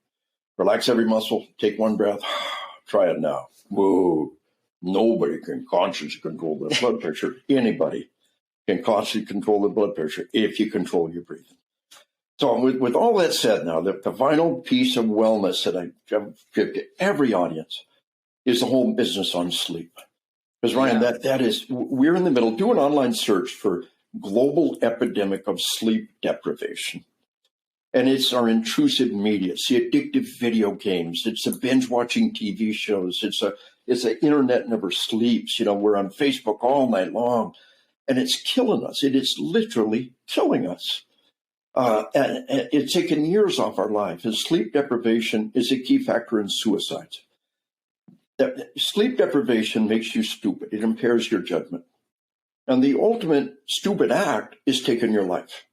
Relax every muscle. Take 1 breath. Try it now. Whoa. Nobody can consciously control their blood pressure. Anybody can consciously control the blood pressure if you control your breathing. So with all that said now, the vital piece of wellness that I give to every audience is the whole business on sleep. Because Ryan, that is, we're in the middle. Do an online search for global epidemic of sleep deprivation. And it's our intrusive media. It's the addictive video games. It's the binge watching TV shows. It's the internet never sleeps. We're on Facebook all night long. And it's killing us. It is literally killing us. And it's taken years off our life. And sleep deprivation is a key factor in suicides. Sleep deprivation makes you stupid. It impairs your judgment. And the ultimate stupid act is taking your life.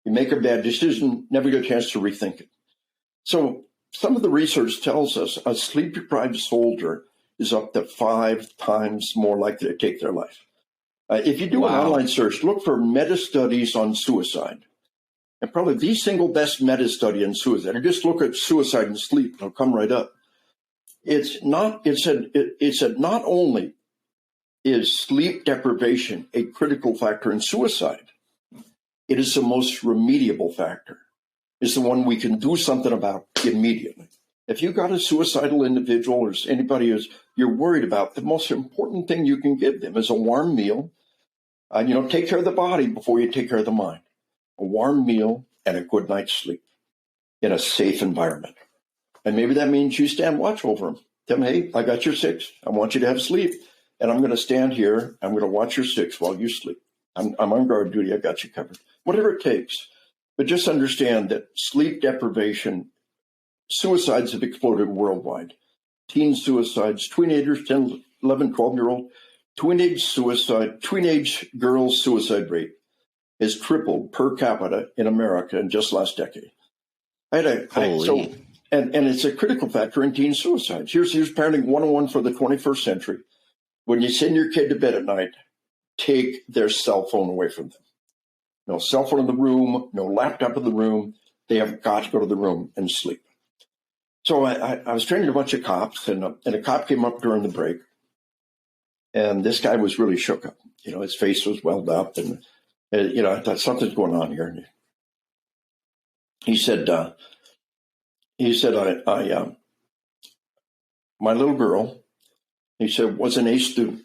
You make a bad decision, never get a chance to rethink it. So some of the research tells us a sleep-deprived soldier is up to 5 times more likely to take their life. If you do an online search, look for meta-studies on suicide. And probably the single best meta-study on suicide, or just look at suicide and sleep, it'll come right up. It said not only is sleep deprivation a critical factor in suicide, it is the most remediable factor. It's the one we can do something about immediately. If you've got a suicidal individual or anybody you're worried about, the most important thing you can give them is a warm meal. Take care of the body before you take care of the mind. A warm meal and a good night's sleep in a safe environment. And maybe that means you stand watch over them. Tell them, hey, I got your 6. I want you to have sleep. And I'm going to stand here. I'm going to watch your 6 while you sleep. I'm on guard duty. I got you covered. Whatever it takes. But just understand that sleep deprivation, suicides have exploded worldwide. Teen suicides, teenagers, 10, 11, 12-year-old, teenage girls' suicide rate has tripled per capita in America in just last decade. And it's a critical factor in teen suicides. Here's parenting 101 for the 21st century. When you send your kid to bed at night, take their cell phone away from them. No cell phone in the room, no laptop in the room. They have got to go to the room and sleep. So I was training a bunch of cops, and a cop came up during the break. And this guy was really shook up. His face was welled up, and I thought something's going on here. And he said, my little girl, he said, was an A student.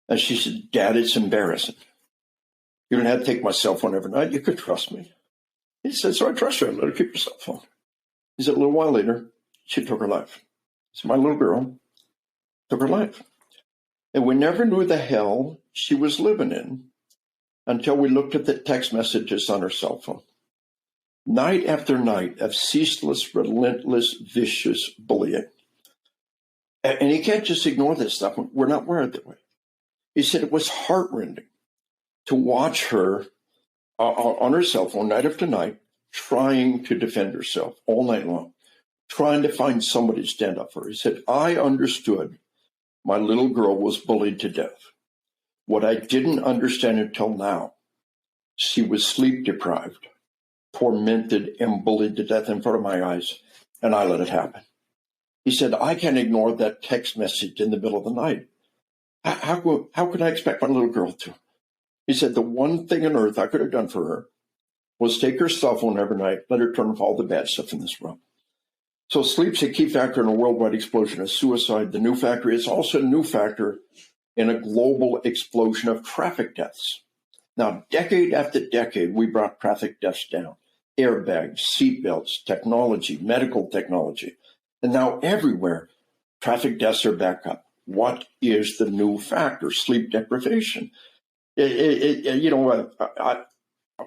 And she said, Dad, it's embarrassing. You don't have to take my cell phone every night. You could trust me. He said, so I trust you. I let her keep your cell phone. He said, a little while later, she took her life. So my little girl took her life. And we never knew the hell she was living in until we looked at the text messages on her cell phone. Night after night of ceaseless, relentless, vicious bullying. And you can't just ignore this stuff. We're not wired that way. He said it was heartrending to watch her on her cell phone night after night, trying to defend herself all night long, trying to find somebody to stand up for her. He said, I understood my little girl was bullied to death. What I didn't understand until now, she was sleep deprived, tormented, and bullied to death in front of my eyes, and I let it happen. He said, I can't ignore that text message in the middle of the night. How could I expect my little girl to? He said, the one thing on earth I could have done for her was take her cell phone every night, let her turn off all the bad stuff in this world. So sleep's a key factor in a worldwide explosion of suicide. The new factor is also a new factor in a global explosion of traffic deaths. Now, decade after decade, we brought traffic deaths down. Airbags, seatbelts, technology, medical technology. And now everywhere, traffic deaths are back up. What is the new factor? Sleep deprivation. I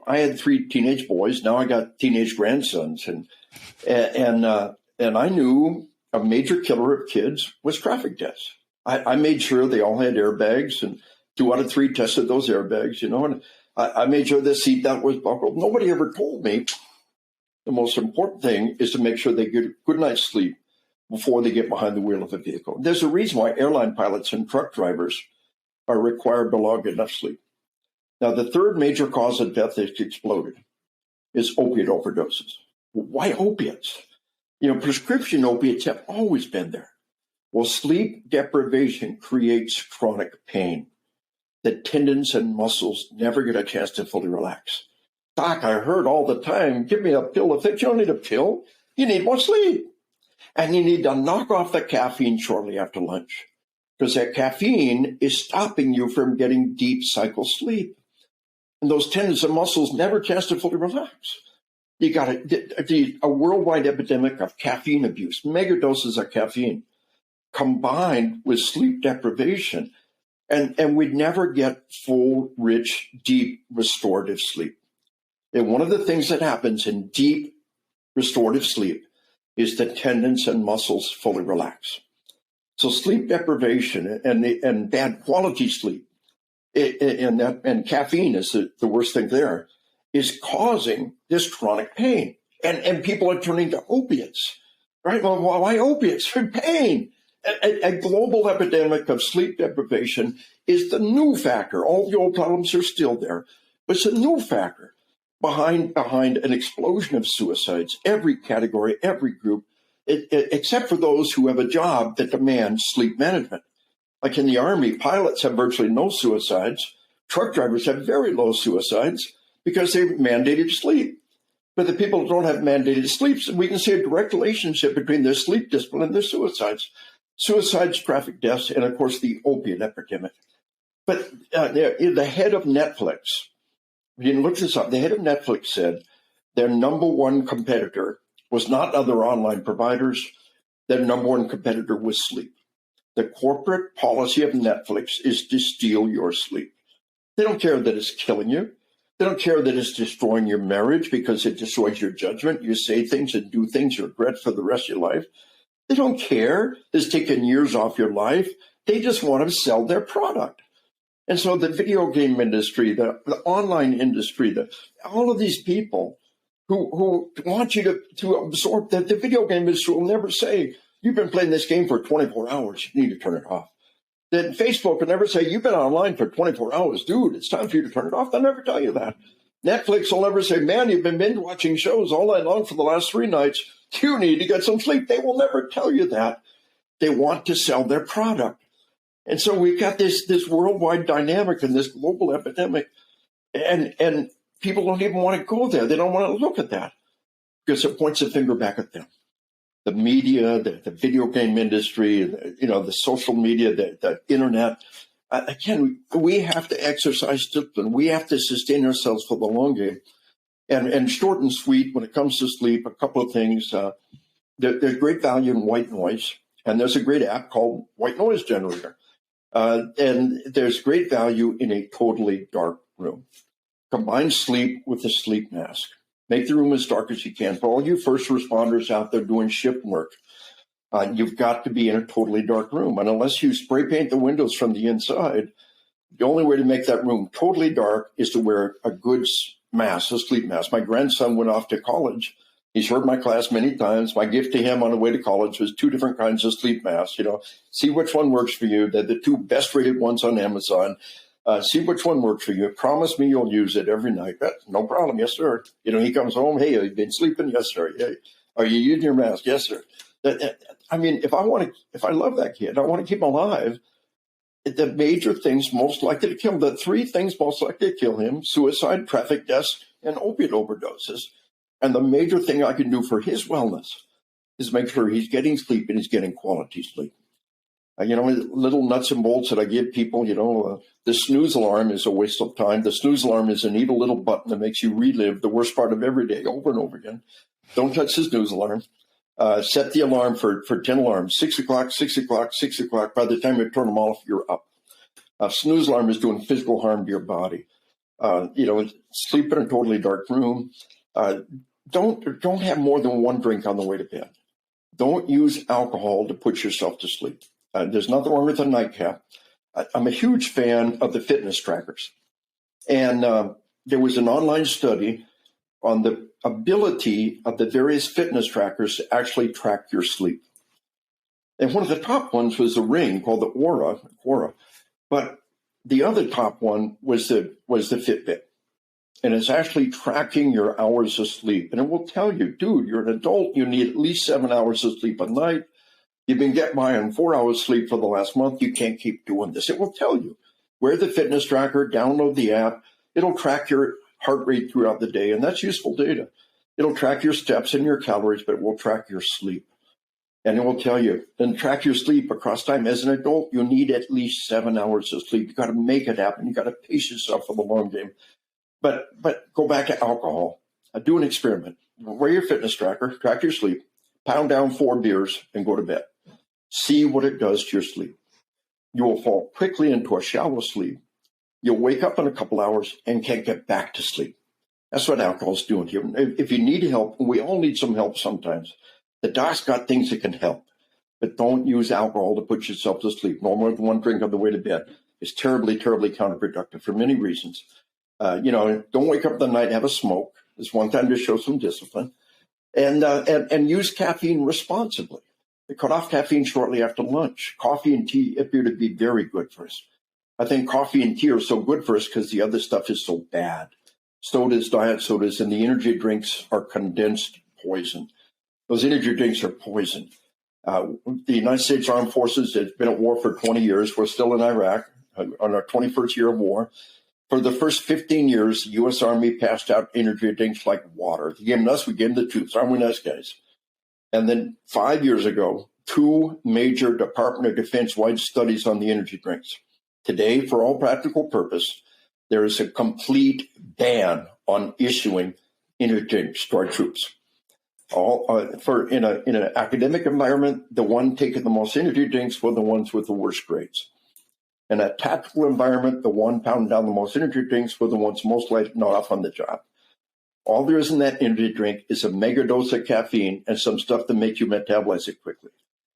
had 3 teenage boys. Now I got teenage grandsons, and I knew a major killer of kids was traffic deaths. I made sure they all had airbags, and 2 out of 3 tested those airbags. And I made sure the seatbelt was buckled. Nobody ever told me the most important thing is to make sure they get a good night's sleep before they get behind the wheel of a vehicle. There's a reason why airline pilots and truck drivers are required to log enough sleep. Now, the third major cause of death that's exploded is opiate overdoses. Why opiates? Prescription opiates have always been there. Well, sleep deprivation creates chronic pain. The tendons and muscles never get a chance to fully relax. Doc, I heard all the time, give me a pill to fix. You don't need a pill. You need more sleep. And you need to knock off the caffeine shortly after lunch, because that caffeine is stopping you from getting deep cycle sleep. And those tendons and muscles never chance to fully relax. You got a worldwide epidemic of caffeine abuse, mega doses of caffeine, combined with sleep deprivation. And we'd never get full, rich, deep, restorative sleep. And one of the things that happens in deep, restorative sleep is the tendons and muscles fully relax. So sleep deprivation and bad quality sleep and caffeine is the worst thing there, is causing this chronic pain. And people are turning to opiates, right? Well, why opiates? For pain. A global epidemic of sleep deprivation is the new factor. All the old problems are still there, but it's a new factor behind an explosion of suicides, every category, every group, except for those who have a job that demands sleep management. Like in the Army, pilots have virtually no suicides. Truck drivers have very low suicides because they've mandated sleep. But the people who don't have mandated sleeps, we can see a direct relationship between their sleep discipline and their suicides. Suicides, traffic deaths, and of course the opiate epidemic. But the head of Netflix, you can look this up, the head of Netflix said their number one competitor was not other online providers. Their number one competitor was sleep. The corporate policy of Netflix is to steal your sleep. They don't care that it's killing you. They don't care that it's destroying your marriage because it destroys your judgment. You say things and do things you regret for the rest of your life. They don't care it's taken years off your life. They just want to sell their product. And so the video game industry, the online industry, all of these people who want you to absorb that, the video game industry will never say, you've been playing this game for 24 hours, you need to turn it off. Then Facebook will never say, you've been online for 24 hours, dude, it's time for you to turn it off. They'll never tell you that. Netflix will never say, man, you've been binge watching shows all night long for the last 3 nights. You need to get some sleep. They will never tell you that. They want to sell their product. And so we've got this worldwide dynamic and this global epidemic. And people don't even want to go there. They don't want to look at that because it points a finger back at them. The media, the video game industry, the social media, the internet. Again, we have to exercise discipline. We have to sustain ourselves for the long game. And short and sweet, when it comes to sleep, a couple of things. There's great value in white noise. And there's a great app called White Noise Generator. And there's great value in a totally dark room. Combine sleep with a sleep mask. Make the room as dark as you can. For all you first responders out there doing shift work, you've got to be in a totally dark room. And unless you spray paint the windows from the inside, the only way to make that room totally dark is to wear a good mask, a sleep mask. My grandson went off to college. He's heard my class many times. My gift to him on the way to college was 2 different kinds of sleep masks. See which one works for you. They're the 2 best rated ones on Amazon. See which one works for you. Promise me you'll use it every night. No problem. Yes, sir. He comes home. Hey, have you been sleeping? Yes, sir. Hey, are you using your mask? Yes, sir. I mean, if I love that kid, I want to keep him alive. The major things most likely to kill him, the 3 things most likely to kill him: suicide, traffic deaths, and opiate overdoses. And the major thing I can do for his wellness is make sure he's getting sleep and he's getting quality sleep. Little nuts and bolts that I give people, the snooze alarm is a waste of time. The snooze alarm is an evil little button that makes you relive the worst part of every day over and over again. Don't touch the snooze alarm. Set the alarm for 10 alarms, 6 o'clock, 6 o'clock, 6 o'clock. By the time you turn them off, you're up. Snooze alarm is doing physical harm to your body. Sleep in a totally dark room. Don't have more than 1 drink on the way to bed. Don't use alcohol to put yourself to sleep. There's nothing wrong with a nightcap. I'm a huge fan of the fitness trackers. And there was an online study on the ability of the various fitness trackers to actually track your sleep. And one of the top ones was a ring called the Aura. But the other top one was the Fitbit. And it's actually tracking your hours of sleep. And it will tell you, dude, you're an adult. You need at least 7 hours of sleep a night. You've been getting by on 4 hours sleep for the last month. You can't keep doing this. It will tell you. Wear the fitness tracker, download the app. It'll track your heart rate throughout the day, and that's useful data. It'll track your steps and your calories, but it will track your sleep. And it will tell you, and track your sleep across time. As an adult, you need at least 7 hours of sleep. You've got to make it happen. You've got to pace yourself for the long game. But go back to alcohol. Do an experiment. Wear your fitness tracker, track your sleep, pound down 4 beers, and go to bed. See what it does to your sleep. You will fall quickly into a shallow sleep. You'll wake up in a couple hours and can't get back to sleep. That's what alcohol's doing here. If you need help, we all need some help sometimes. The doc's got things that can help, but don't use alcohol to put yourself to sleep. No more than 1 drink on the way to bed. is terribly, terribly counterproductive for many reasons. Don't wake up in the night and have a smoke. It's one time to show some discipline. And use caffeine responsibly. They cut off caffeine shortly after lunch. Coffee and tea appear to be very good for us. I think coffee and tea are so good for us because the other stuff is so bad. Sodas, diet sodas, and the energy drinks are condensed poison. Those energy drinks are poison. The United States Armed Forces has been at war for 20 years. We're still in Iraq on our 21st year of war. For the first 15 years, the U.S. Army passed out energy drinks like water. They gave them to us, we gave them the troops. Aren't we nice guys? And then 5 years ago, 2 major Department of Defense-wide studies on the energy drinks. Today, for all practical purpose, there is a complete ban on issuing energy drinks to our troops. In an academic environment, the one taking the most energy drinks were the ones with the worst grades. In a tactical environment, the one pounding down the most energy drinks were the ones most likely not off on the job. All there is in that energy drink is a mega dose of caffeine and some stuff to make you metabolize it quickly.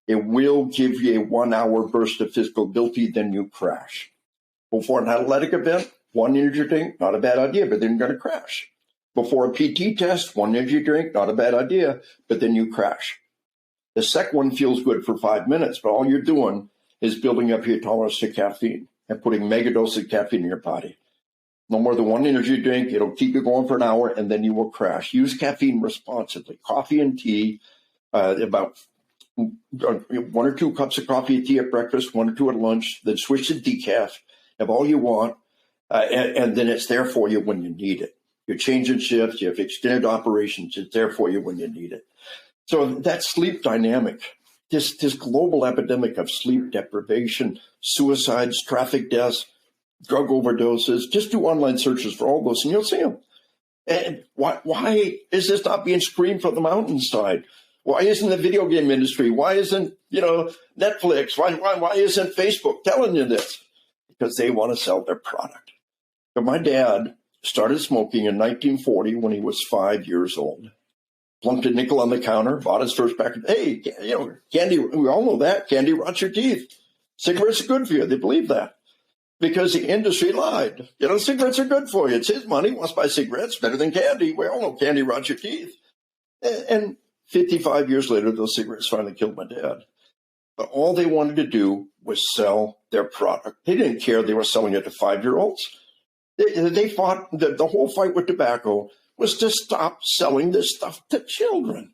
It will give you a 1-hour burst of physical ability, then you crash. Before an athletic event, 1 energy drink, not a bad idea, but then you're going to crash. Before a PT test, 1 energy drink, not a bad idea, but then you crash. The second one feels good for 5 minutes, but all you're doing is building up your tolerance to caffeine and putting mega doses of caffeine in your body. No more than 1 energy drink, it'll keep you going for an hour, and then you will crash. Use caffeine responsibly. Coffee and tea, about 1 or 2 cups of coffee and tea at breakfast, 1 or 2 at lunch, then switch to decaf, have all you want, and then it's there for you when you need it. You're changing shifts, you have extended operations, it's there for you when you need it. So that sleep dynamic, this global epidemic of sleep deprivation, suicides, traffic deaths, drug overdoses, just do online searches for all those and you'll see them. And why is this not being screamed from the mountainside? Why isn't the video game industry? Why isn't, Netflix? Why isn't Facebook telling you this? Because they want to sell their product. But my dad started smoking in 1940 when he was 5 years old. Plunked a nickel on the counter, bought his first pack of, candy, we all know that, candy rots your teeth. Cigarettes are good for you, they believe that. Because the industry lied. Cigarettes are good for you. It's his money, he wants to buy cigarettes, better than candy. We all know candy rots your teeth. And 55 years later, those cigarettes finally killed my dad. But all they wanted to do was sell their product. They didn't care they were selling it to 5-year-olds. They fought, the whole fight with tobacco was to stop selling this stuff to children.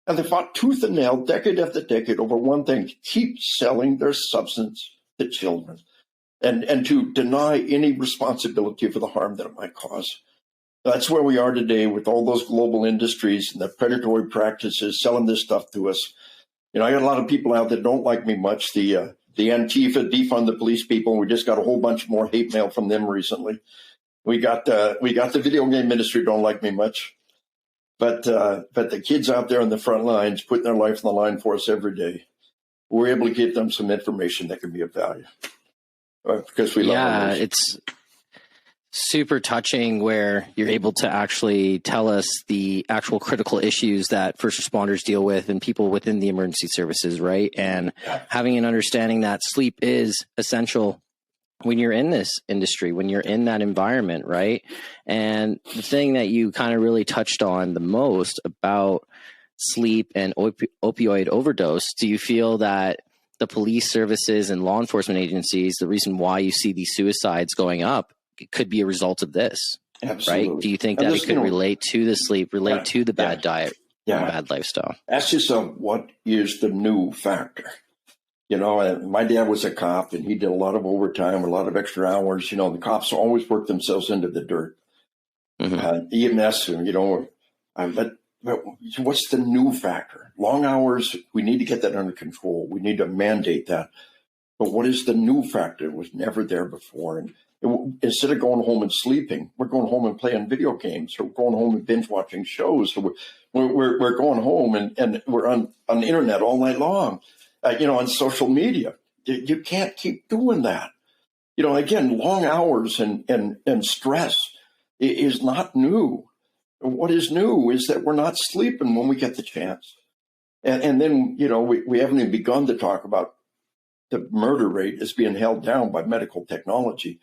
And they fought tooth and nail, decade after decade, over one thing: keep selling their substance to children and to deny any responsibility for the harm that it might cause. That's where we are today with all those global industries and the predatory practices selling this stuff to us. I got a lot of people out that don't like me much. The Antifa, defund the police people. We just got a whole bunch more hate mail from them recently. We got the video game industry don't like me much, but the kids out there on the front lines putting their life on the line for us every day, we're able to give them some information that can be of value because we love them. Yeah, it's super touching where you're able to actually tell us the actual critical issues that first responders deal with and people within the emergency services, right? And having an understanding that sleep is essential when you're in this industry, when you're in that environment, right? And the thing that you kind of really touched on the most about sleep and opioid overdose, do you feel that the police services and law enforcement agencies, the reason why you see these suicides going up, it could be a result of this? Absolutely. Right? Do you think that it could relate to the sleep, relate to the bad diet, and bad lifestyle? Ask yourself, what is the new factor? My dad was a cop and he did a lot of overtime, a lot of extra hours. The cops always work themselves into the dirt. Mm-hmm. EMS, but what's the new factor? Long hours, we need to get that under control. We need to mandate that. But what is the new factor? It was never there before. And instead of going home and sleeping, we're going home and playing video games, or we're going home and binge watching shows. Or we're going home and we're on the internet all night long. On social media. You can't keep doing that. Again, long hours and stress is not new. What is new is that we're not sleeping when we get the chance. And then, we haven't even begun to talk about the murder rate is being held down by medical technology.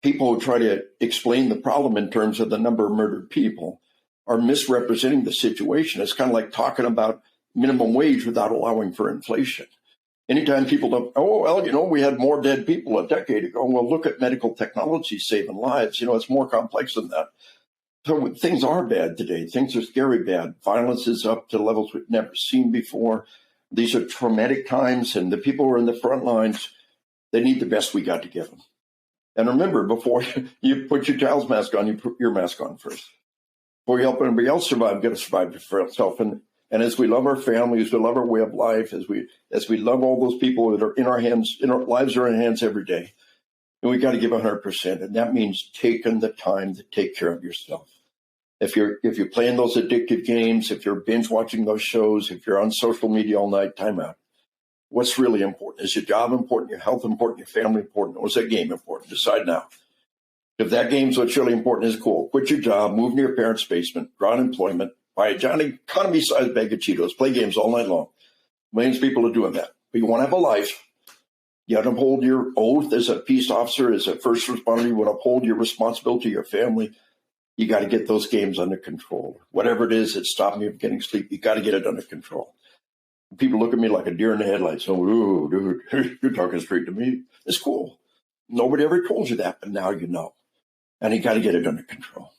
People who try to explain the problem in terms of the number of murdered people are misrepresenting the situation. It's kind of like talking about minimum wage without allowing for inflation. Anytime people don't, oh, well, we had more dead people a decade ago. Well, look at medical technology saving lives. It's more complex than that. So things are bad today. Things are scary bad. Violence is up to levels we've never seen before. These are traumatic times, and the people who are in the front lines, they need the best we got to give them. And remember, before you put your child's mask on, you put your mask on first. Before you help anybody else survive, you got to survive for yourself. And as we love our families, we love our way of life, as we love all those people that are in our hands, in our lives are in our hands every day, and we got to give 100%. And that means taking the time to take care of yourself. If you're playing those addictive games, if you're binge watching those shows, if you're on social media all night, time out. What's really important? Is your job important? Your health important? Your family important? Or is that game important? Decide now. If that game's what's really important, is cool. Quit your job, move to your parents' basement, draw unemployment, buy a Johnny economy-sized bag of Cheetos, play games all night long. Millions of people are doing that. But you want to have a life. You have to uphold your oath as a peace officer, as a first responder. You want to uphold your responsibility to your family. You got to get those games under control. Whatever it is that's stopping you from getting sleep, you got to get it under control. People look at me like a deer in the headlights. Oh, ooh, dude, you're talking straight to me. It's cool. Nobody ever told you that, but now you know. And you got to get it under control.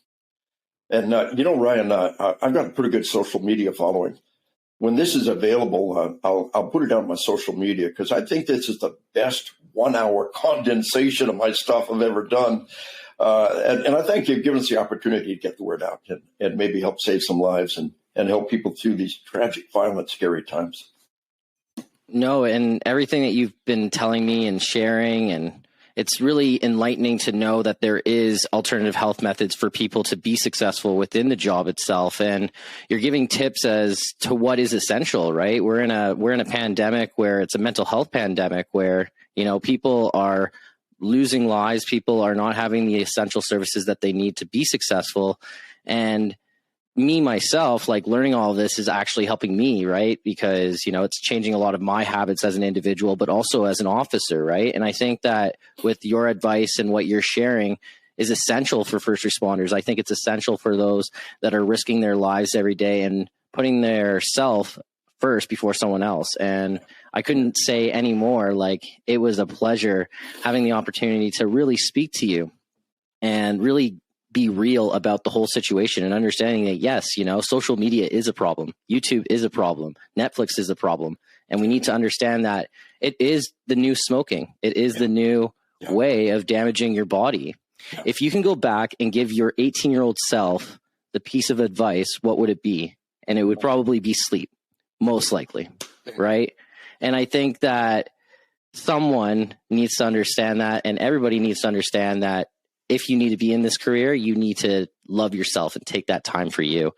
And, Ryan, I've got a pretty good social media following. When this is available, I'll put it on my social media because I think this is the best 1-hour condensation of my stuff I've ever done. And I think you've given us the opportunity to get the word out and maybe help save some lives and help people through these tragic, violent, scary times. No, and everything that you've been telling me and sharing, and it's really enlightening to know that there is alternative health methods for people to be successful within the job itself. And you're giving tips as to what is essential, right? We're in a pandemic where it's a mental health pandemic where, people are losing lives. People are not having the essential services that they need to be successful. And me, myself, like learning all of this is actually helping me, right? Because, it's changing a lot of my habits as an individual, but also as an officer, right? And I think that with your advice and what you're sharing is essential for first responders. I think it's essential for those that are risking their lives every day and putting their self first before someone else. And I couldn't say any more. Like, it was a pleasure having the opportunity to really speak to you and really be real about the whole situation and understanding that, yes, social media is a problem. YouTube is a problem. Netflix is a problem. And we need to understand that it is the new smoking. It is the new way of damaging your body. Yeah. If you can go back and give your 18-year-old self the piece of advice, what would it be? And it would probably be sleep, most likely, right? And I think that someone needs to understand that, and everybody needs to understand that if you need to be in this career, you need to love yourself and take that time for you.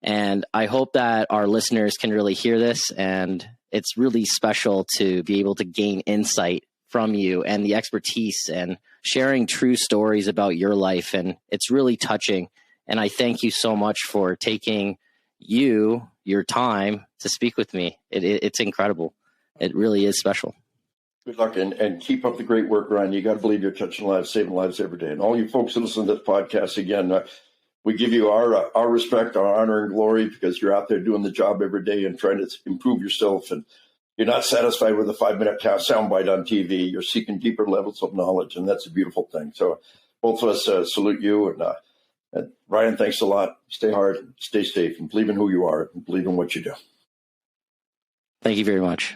And I hope that our listeners can really hear this. And it's really special to be able to gain insight from you and the expertise and sharing true stories about your life. And it's really touching. And I thank you so much for taking your time to speak with me. It's incredible. It really is special. Good luck and keep up the great work, Ryan. You got to believe you're touching lives, saving lives every day. And all you folks that listen to this podcast, again, we give you our respect, our honor and glory because you're out there doing the job every day and trying to improve yourself. And you're not satisfied with a 5-minute soundbite on TV. You're seeking deeper levels of knowledge, and that's a beautiful thing. So both of us salute you. And Ryan, thanks a lot. Stay hard, stay safe, and believe in who you are and believe in what you do. Thank you very much.